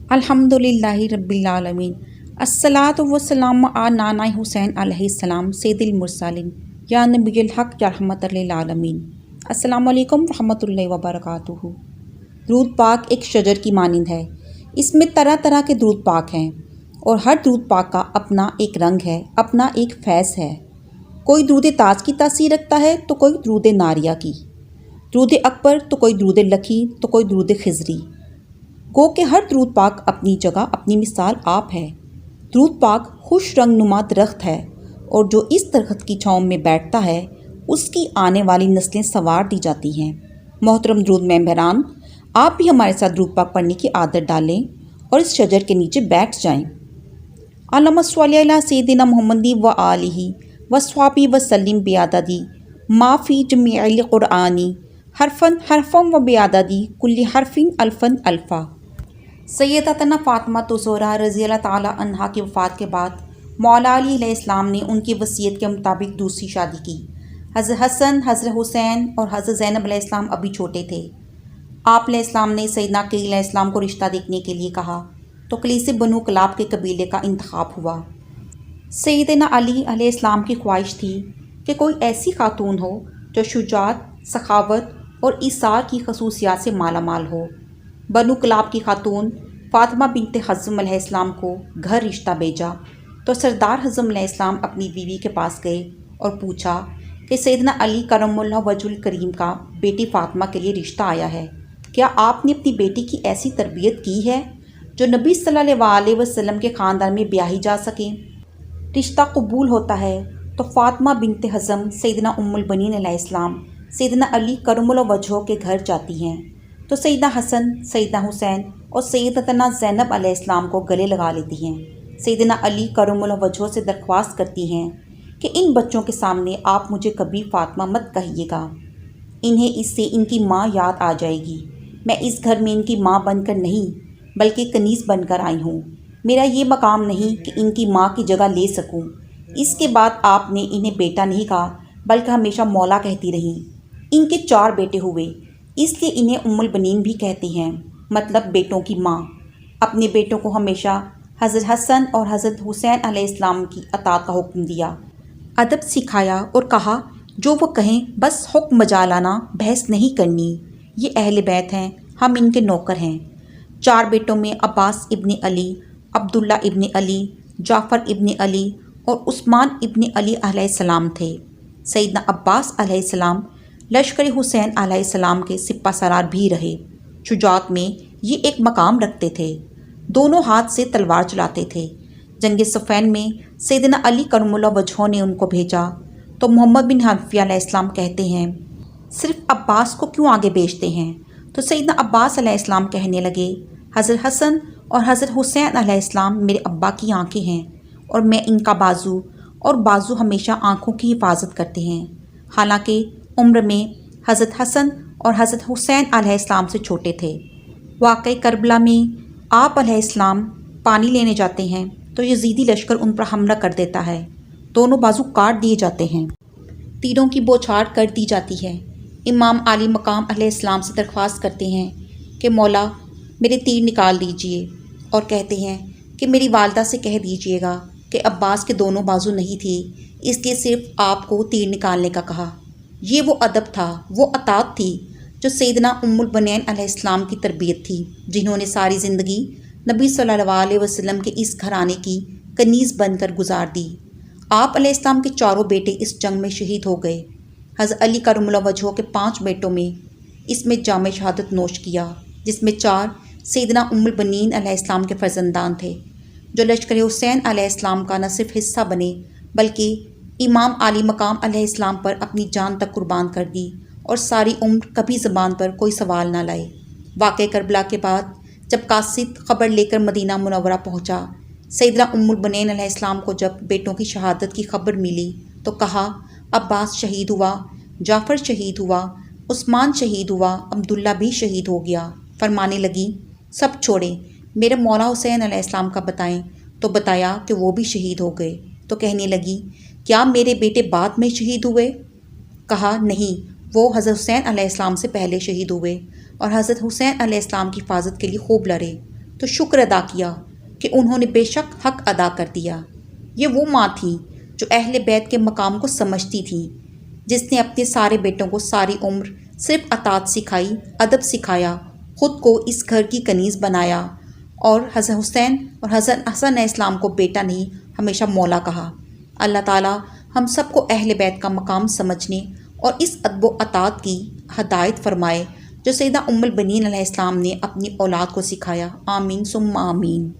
अल्हम्दुलिल्लाहि रब्बिल आलमीन अस्सलातु वस्सलामु अला नाना हुसैन अलैहिस्सलाम सैयदुल मुरसलीन या नबियुल हक या रहमतल लिल आलमीन। अस्सलामु अलैकुम रहमतुल्लाहि व बरकातुहू। दूध पाक एक शजर की मानिंद है। इसमें तरह तरह के दूध पाक हैं और हर दूध पाक का अपना एक रंग है, अपना एक फैज़ है। कोई दूध ताज की तासीर रखता है तो कोई दूध नारिया की, दूध अकबर तो कोई दूध लखी तो कोई दूध खिजरी। गो के हर दूध पाक अपनी जगह अपनी मिसाल आप है। दूध पाक खुश रंगनुमा दरख्त है और जो इस दरख्त की छाँव में बैठता है उसकी आने वाली नस्लें संवार दी जाती हैं। मोहतरम दूध मेंबरान, आप भी हमारे साथ दूध पाक पढ़ने की आदत डालें और इस शजर के नीचे बैठ जाएं। अल्लाहुम्मा सल्ली अला सय्यिदिना मुहम्मदी व आलिही व स्वहबी व सल्लिम बिआददी माफ़ी जमीइल कुरआनी हरफन हरफम व बिआददी कुल्ली हरफिन अल्फन अल्फा। सैयदतना फ़ातिमा ज़ोहरा रज़ियल्लाहु ताला अन्हा की वफ़ात के बाद मौला अली अलैहिस्सलाम ने उनकी वसीयत के मुताबिक दूसरी शादी की। हज़रत हसन, हज़रत हुसैन और हज़रत ज़ैनब अलैहिस्सलाम अभी छोटे थे। आप अलैहिस्सलाम ने सैयदना अक़ील अलैहिस्सलाम को रिश्ता देखने के लिए कहा तो कलीस बनु कलाब के कबीले का इंतखाब हुआ। सैयदना अली अलैहिस्सलाम की ख्वाहिश थी कि कोई ऐसी खातून हो जो शुजाअत, सखावत और ईसार की खसूसियात से माला माल हो। बनु कलाब की खातून फ़ातिमा बिनते हज़्म अलैहिस्सलाम को घर रिश्ता भेजा तो सरदार हज़्म अलैहिस्सलाम अपनी बीवी के पास गए और पूछा कि सैयदना अली करमुल्लाह वजहुल करीम का बेटी फ़ातिमा के लिए रिश्ता आया है, क्या आपने अपनी बेटी की ऐसी तरबियत की है जो नबी सल्लल्लाहु अलैहि वसल्लम के ख़ानदान में ब्याही जा सके। रिश्ता कबूल होता है तो फ़ातिमा बिनते हज़्म सैयदना उम्मुल बनीन अलैहिस्सलाम सैयदना अली करमुल्लाह वजह के घर जाती हैं तो सैयदना हसन, सैयदना हुसैन और सैयदतना ज़ैनब अलैहिस्सलाम को गले लगा लेती हैं। सैयदना अली करमुल्लाह वजह से दरख्वास्त करती हैं कि इन बच्चों के सामने आप मुझे कभी फ़ातिमा मत कहिएगा, इन्हें इससे इनकी माँ याद आ जाएगी। मैं इस घर में इनकी माँ बनकर नहीं बल्कि कनीज़ बनकर आई हूँ। मेरा ये मकाम नहीं कि इनकी माँ की जगह ले सकूँ। इसके बाद आपने इन्हें बेटा नहीं कहा बल्कि हमेशा मौला कहती रहीं। इनके 4 बेटे हुए, इसलिए इन्हें उम्मुल बनीन भी कहते हैं, मतलब बेटों की माँ। अपने बेटों को हमेशा हज़रत हसन और हज़रत हुसैन अलैहिस्सलाम की अताअत का हुक्म दिया, अदब सिखाया और कहा जो वो कहें बस हुक्म बजा लाना, बहस नहीं करनी। ये अहले बैत हैं, हम इनके नौकर हैं। 4 बेटों में अब्बास इब्न अली, अब्दुल्ला इब्न अली, जाफ़र इब्न अली और उस्मान इब्न अली अलैहिस्सलाम थे। सैयदना अब्बास अलैहिस्सलाम लश्कर हुसैन अलैहिस्सलाम के सिपा सलार भी रहे। शुजाअत में ये एक मकाम रखते थे, दोनों हाथ से तलवार चलाते थे। जंग सफ़ैन में सैयदना अली करमुल्लाह वजह ने उनको भेजा तो मोहम्मद बिन हनफिया अलैहिस्सलाम कहते हैं सिर्फ अब्बास को क्यों आगे भेजते हैं। तो सैयदना अब्बास अलैहिस्सलाम कहने लगे हज़रत हसन और हज़रत हुसैन अलैहिस्सलाम मेरे अब्बा की आँखें हैं और मैं इनका बाजू, और बाजू हमेशा आँखों की हिफाजत करते हैं। हालांकि उम्र में हज़रत हसन और हज़रत हुसैन अलैहिस्सलाम से छोटे थे। वाक़ई करबला में आप अलैहिस्सलाम पानी लेने जाते हैं तो यज़ीदी लश्कर उन पर हमला कर देता है, दोनों बाजू काट दिए जाते हैं, तीरों की बौछार कर दी जाती है। इमाम आली मकाम अलैहिस्सलाम से दरख्वास्त करते हैं कि मौला मेरे तीर निकाल दीजिए और कहते हैं कि मेरी वालदा से कह दीजिएगा कि अब्बास के दोनों बाजू नहीं थी, इसलिए सिर्फ आपको तीर निकालने का कहा। ये वो अदब था, वो अताअत थी जो सैयदना उम्मुल बनैन अलैहिस्सलाम की तरबियत थी, जिन्होंने सारी ज़िंदगी नबी सल्लल्लाहु अलैहि वसल्लम के इस घराने की कनीज़ बनकर गुजार दी। आप अलैहिस्सलाम के 4 बेटे इस जंग में शहीद हो गए। हज़रत अली करमुल्लाह वजह के 5 बेटों में इसमें जाम शहादत नोश किया, जिसमें 4 सैयदना उम्मुल बनीन अलैहिस्सलाम के फर्जंदान थे, जो लश्कर हुसैन अलैहिस्सलाम का न सिर्फ हिस्सा बने बल्कि इमाम आली मकाम अलैहिस्सलाम पर अपनी जान तक कुर्बान कर दी और सारी उम्र कभी ज़बान पर कोई सवाल ना लाए। वाक़े करबला के बाद जब कासिद ख़बर लेकर मदीना मुनव्वरा पहुँचा, सैयदना उम्मुल बनीन अलैहिस्सलाम को जब बेटों की शहादत की खबर मिली तो कहा अब्बास शहीद हुआ, जाफ़र शहीद हुआ, उस्मान शहीद हुआ, अब्दुल्ला भी शहीद हो गया। फरमाने लगी सब छोड़ें, मेरे मौला हुसैन अलैहिस्सलाम का बताएं। तो बताया कि वो भी शहीद हो गए। तो कहने लगी क्या मेरे बेटे बाद में शहीद हुए? कहा नहीं, वो हज़रत हुसैन अलैहिस्सलाम से पहले शहीद हुए और हज़रत हुसैन अलैहिस्सलाम की हिफाजत के लिए खूब लड़े। تو شکر ادا کیا کہ انہوں نے بے شک حق ادا کر دیا۔ یہ وہ ماں تھی جو اہل بیت کے مقام کو سمجھتی تھی، جس نے اپنے سارے بیٹوں کو ساری عمر صرف اطاعت سکھائی، ادب سکھایا، خود کو اس گھر کی کنیز بنایا، اور حضرت حسین اور حضرت حسن علیہ السلام کو بیٹا نہیں ہمیشہ مولا کہا۔ اللہ تعالیٰ ہم سب کو اہل بیت کا مقام سمجھنے اور اس ادب و اطاعت کی ہدایت فرمائے جو سیدہ ام البنین علیہ السلام نے اپنی اولاد کو سکھایا۔ آمین ثم آمین۔